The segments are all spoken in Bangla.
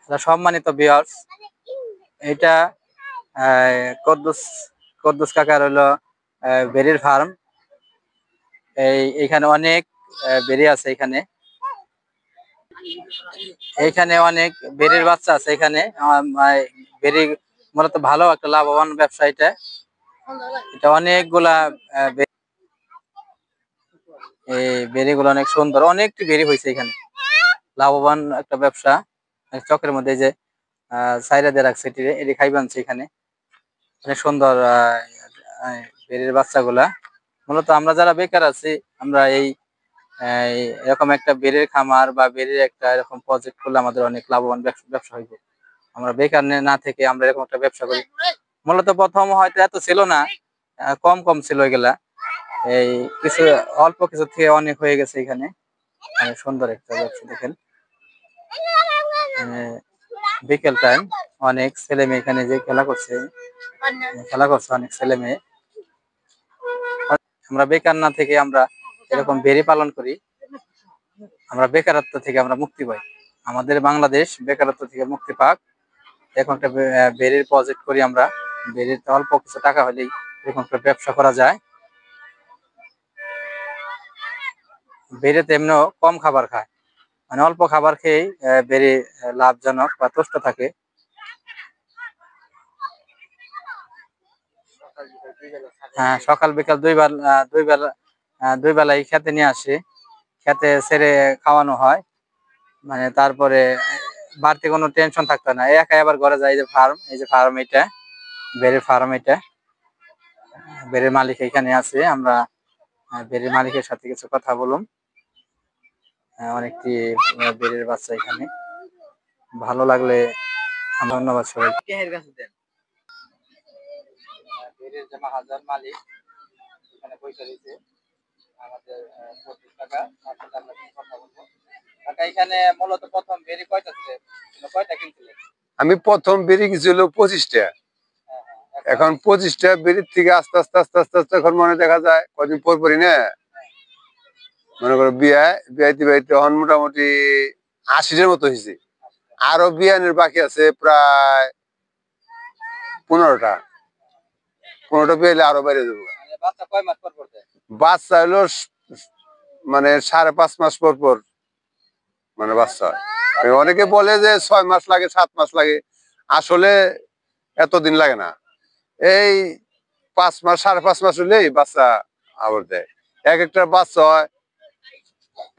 সম্মানিত ভিউয়ার্স, এটা কদ্দুস কদ্দুস কাকার হলো বেরির ফার্ম। এইখানে অনেক বেরি আছে। এইখানে অনেক বেরির বাচ্চা আছে। এখানে বেরি মূলত ভালো একটা লাভবান ব্যবসা। এটা অনেকগুলা এই বেরিগুলো অনেক সুন্দর, অনেকটি বেরি হয়েছে এখানে। লাভবান একটা ব্যবসা। চকের মধ্যে যে সাইরা দিয়ে রাখছে এটি খাইবানছে। এখানে অনেক সুন্দর বেরির বাচ্চাগুলা। মূলত আমরা যারা বেকার আছি, আমরা এই এরকম একটা বেরির খামার বা বেরির একটা এরকম প্রজেক্ট করলে আমাদের অনেক লাভবান ব্যবসা হইবে। আমরা বেকার না থেকে আমরা এরকম একটা ব্যবসা করি। মূলত প্রথম হয়তো এত ছিল না, কম কম ছিল এগুলা। এই কিছু অল্প কিছু থেকে অনেক হয়ে গেছে এখানে। সুন্দর একটা ব্যবসা। দেখেন বিকেল টাইম অনেক ছেলে মেয়ে এখানে যে খেলা করছে অনেক ছেলে মেয়ে। আমরা বেকার না থেকে আমরা এরকম বেরি পালন করি। আমরা বেকারত্ব থেকে আমরা মুক্তি পাই। আমাদের বাংলাদেশ বেকারত্ব থেকে মুক্তি পাক। এখন একটা বেরির প্রজেক্ট করি আমরা। বেরির অল্প কিছু টাকা হলেই এরকম একটা ব্যবসা করা যায়। বেরিতে এমনিও কম খাবার খায়, মানে অল্প খাবার খেয়েই বেরি লাভজনক বা তুষ্ট থাকে। হ্যাঁ, সকাল বিকাল দুই বেলাই খেতে নিয়ে আসি। খেতে ছেড়ে খাওয়ানো হয়। মানে তারপরে বাড়তি কোনো টেনশন থাকতো না। একাই আবার ঘরে যায়। এই যে ফার্ম, এটা বেরির ফার্ম। এটা বেরির মালিক এখানে আছে। আমরা বেরির মালিকের সাথে কিছু কথা বলুন। অনেকটি বেরির বাচ্চা এখানে। ভালো লাগলে ধন্যবাদ সবাইকে। বেরির যে মাহাজন মালিক এখানে পয়সা দিতে আমাদের 25 টাকা। তার সাথে আমরা কথা বলবো। এখানে মূলত প্রথম বেরি কয়টা কিনছিলেন? আমি প্রথম বেরি গেছিল 25টা। এখন 25টা বেরির থেকে আস্তে আস্তে আস্তে আস্তে আস্তে এখন মনে দেখা যায় কদিন পর পরই না মনে করো বিয়াইতে এখন মোটামুটি 80টার মতো হয়েছে। আরো বিয়ানের বাকি আছে প্রায় 15টা বিয়াইলে আরো বাইরে যাবো। বাচ্চা কয় মাস পর দেয়? বাচ্চা হলো মানে 5.5 মাস পর পর মানে বাচ্চা হয়। অনেকে বলে যে 6 মাস লাগে, 7 মাস লাগে। আসলে এতদিন লাগে না। এই 5 মাস 5.5 মাস হলেই বাচ্চা আবার দেয়। এক একটা বাচ্চা হয়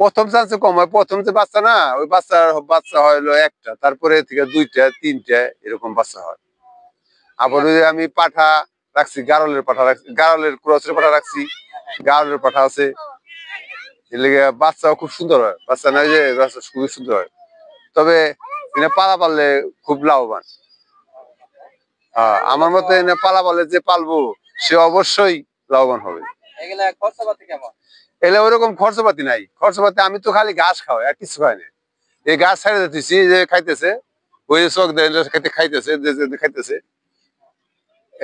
প্রথম চান্সে কম হয়। প্রথম যে বাচ্চা না, ওই বাচ্চা হয় হলো একটা, তারপরে থেকে 2টা 3টা এরকম বাচ্চা হয়। আবার ওই আমি পাঠা রাখছি, গারলের ক্রসের পাঠা রাখছি। গারলের পাঠা আছে। এর লেগে বাচ্চাও খুব সুন্দর হয়। বাচ্চা নাই যে বাচ্চা খুবই সুন্দর হয়। তবে এনে পালা পারলে খুব লাভবান। আমার মতে এনে পালা পারলে যে পালবো সে অবশ্যই লাভবান হবে। এগুলা খরচাপাতি কেমন? এলে ওরকম খরচপাতি নাই। খরচপাতি আমি তো খালি ঘাস খাওয়াই, আর কিছু খাই না। এই ঘাস ছাড়ে দিতেছি, যে খাইতেছে ওই চোখ খাইতেছে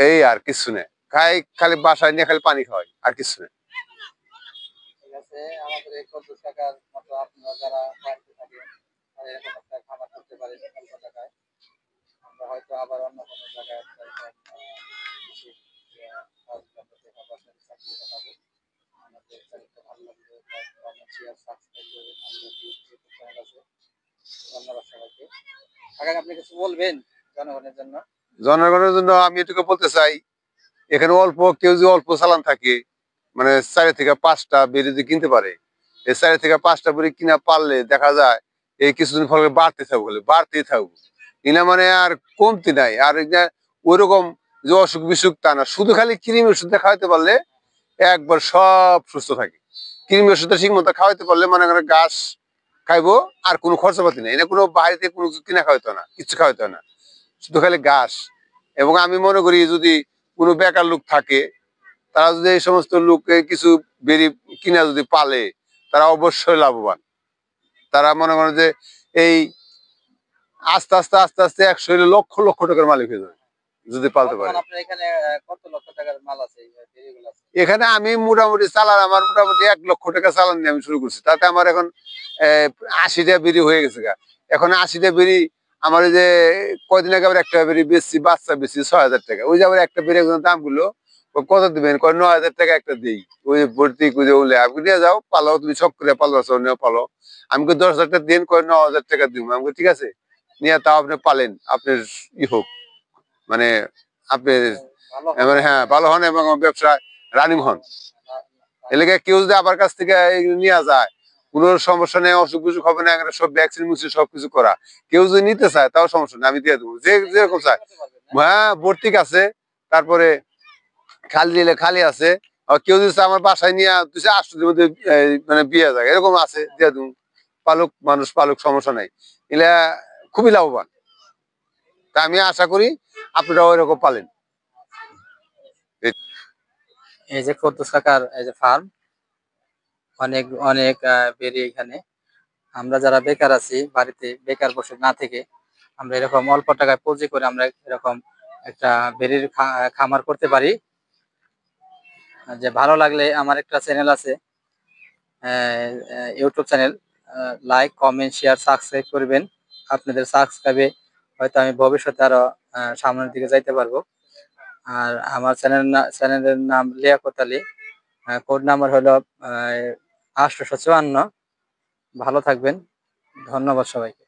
এই আর কিছু নেই। খালি বাসায় নিয়ে খালি পানি খাওয়াই, আর কিছু নেই। ঠিক আছে, আমাদের এই 25 টাকার মতো আপনারা যারা বাড়িতে থাকেন এরকম একটা খাবার করতে পারেন অল্প টাকায়। আমরা হয়তো আবার অন্য কোনো জায়গায় আমাদের চ্যানেলটা ভালো লাগলে কমেন্ট শেয়ার সাবস্ক্রাইব করবেন। আমাদের ইউটিউব চ্যানেল আছে। ধন্যবাদ সবাইকে। আগে আপনি কিছু বলবেন জনগণের জন্য? জনগণের জন্য আমি এটুকু বলতে চাই, এখানে কেউ যদি অল্প চালান থাকে, মানে 4 থেকে 5টা বেরি যদি কিনতে পারে, এই 4 থেকে 5টা বেরি কিনা পারলে দেখা যায় এই কিছুদিন ফলে বাড়তেই থাকবো। কিনা মানে আর কমতি নাই। আর ওই রকম যে অসুখ বিসুখ তা না, শুধু খালি কৃমি ওষুধটা খাওয়াইতে পারলে একবার সব সুস্থ থাকে। কৃমি ওষুধটা ঠিক মতো খাওয়াইতে পারলে মনে করে ঘাস খাইবো, আর কোনো খরচাপাতি নেই। এটা কোনো বাইরে কোনো কিনা খাওয়াইতো না, কিছু খাওয়াইতো না, শুধু খালি ঘাস। এবং আমি মনে করি যদি কোনো বেকার লোক থাকে, তারা যদি এই সমস্ত লোককে কিছু বেরি কিনা যদি পালে, তারা অবশ্যই লাভবান। তারা মনে করে যে এই আস্তে আস্তে আস্তে আস্তে 100 লক্ষ লক্ষ টাকার মালিক হয়ে যাবে যদি পালতে পারে। এখানে কত লক্ষ টাকার মাল আছে? এখানে আমি মোটামুটি আমার মোটামুটি 1 লক্ষ টাকা চালান নিয়ে আমি শুরু করছি। তাতে আমার এখন 80টা বেরি হয়ে গেছে গা। এখন 80টা বেরি আমার ওই যে কয়দিন আগে আবার একটা বেরি বেশি বাচ্চা বেশি 6,000 টাকা। ওই যে আবার একটা বেরি দাম গুলো কত দিবেন? কয় 9,000 টাকা একটা দিই। ওই ভর্তি করে বলে আপনি নিয়ে যাও পালো, তুমি শখ করে পালো নিয়ে পালো। আমি 10,000 টাকা দিন, কয় 9,000 টাকা দিব। আমি ঠিক আছে নিয়ে তাও আপনি পালেন, আপনার হোক, মানে আপনি মানে হ্যাঁ ভালো হন এবং ব্যবসা রানিং হন। এলাকা কেউ যদি আমার কাছ থেকে নিয়ে যায়, কোনো সমস্যা নেই, অসুখ বিসুখ হবে না, সব ভ্যাকসিন মুসিন সবকিছু করা। কেউ যদি নিতে চায় তাও সমস্যা নেই, আমি দিয়ে দেবো যে যেরকম চায়। হ্যাঁ ভর্তিক আছে, তারপরে খালি দিলে খালি আছে। আর কেউ যদি আমার বাসায় নিয়ে 800 মধ্যে মানে বিয়ে যায় এরকম আছে, দিয়ে দেবো। পালক মানুষ পালক, সমস্যা নাই। এগুলা খুবই লাভবান। তা আমি আশা করি আপনারা ওইরকম পালেন। এই যে কদ্দুস কাকার এই যে ফার্ম, অনেক অনেক বেরি এখানে। আমরা যারা বেকার আছি, বাড়িতে বেকার বসে না থেকে আমরা এরকম অল্প টাকায় পুঁজি করে আমরা এরকম একটা বেরির খামার করতে পারি। যে ভালো লাগলে আমার একটা চ্যানেল আছে, YouTube channel, like comment share subscribe করবেন। আপনাদের সাবস্ক্রাইবে হয়তো আমি ভবিষ্যতে আরো সামনের দিকে যাইতে পারবো। আর আমার চ্যানেলের নাম লিয়াকত আলী, কোড নাম্বার হলো 854। ভালো থাকবেন, ধন্যবাদ সবাইকে।